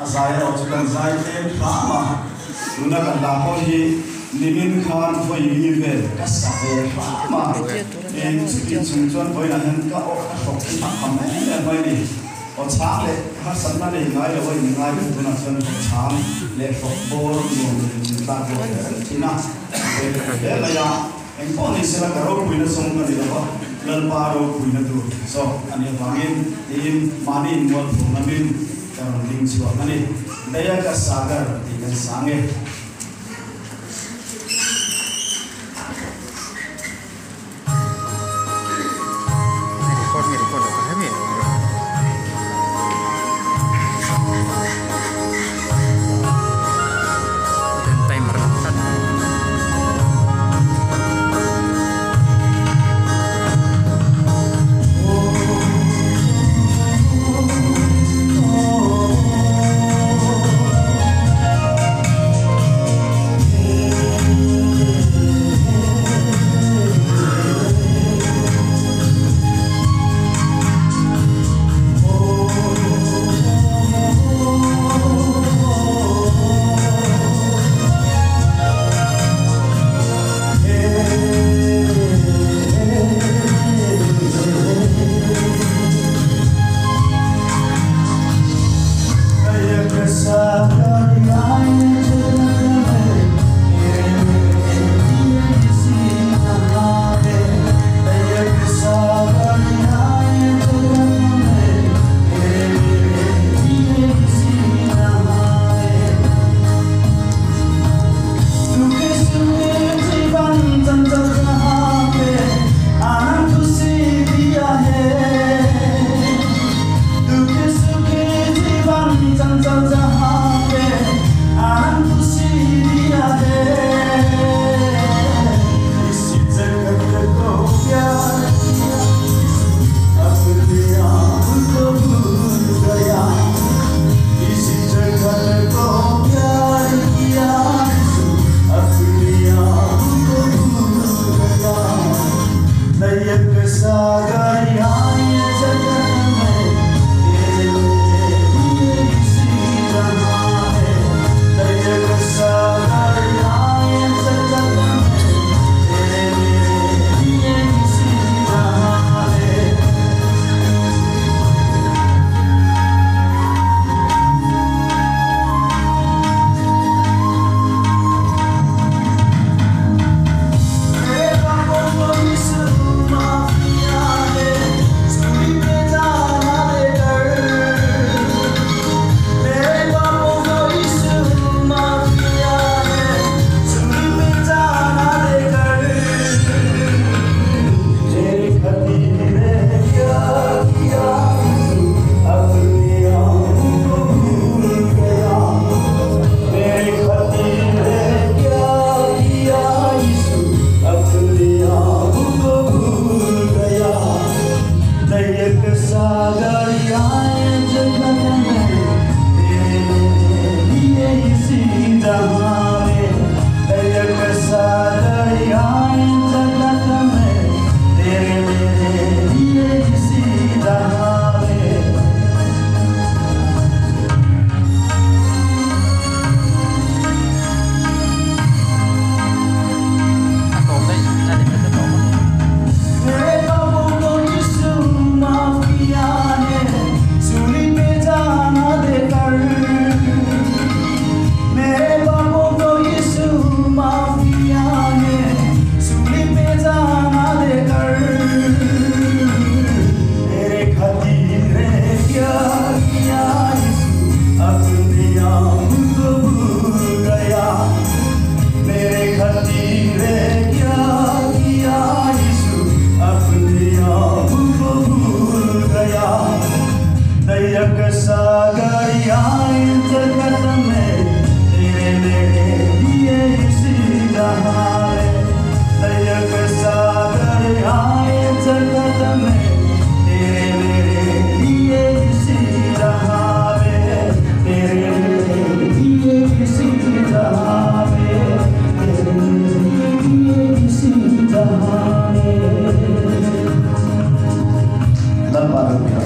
azai ro chukan zai te khama tuna kan la ko hi nimin khan foi ni ve ka sa ve khama en chi chung chuan foi na han ka o ka thok ki kham ne mai ni o chak le ha san na le ngai lo wai ngai lu tuna chuan ko cham le thok bor ni ta ko tina e la ya en ko ni se la ka ro puina song ka ni lo lal pa ro puina tu so ani wangin in mani mol thunamin ding chua ani daya ka sagar ti kan sange record apa kami dan timer kan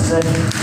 Say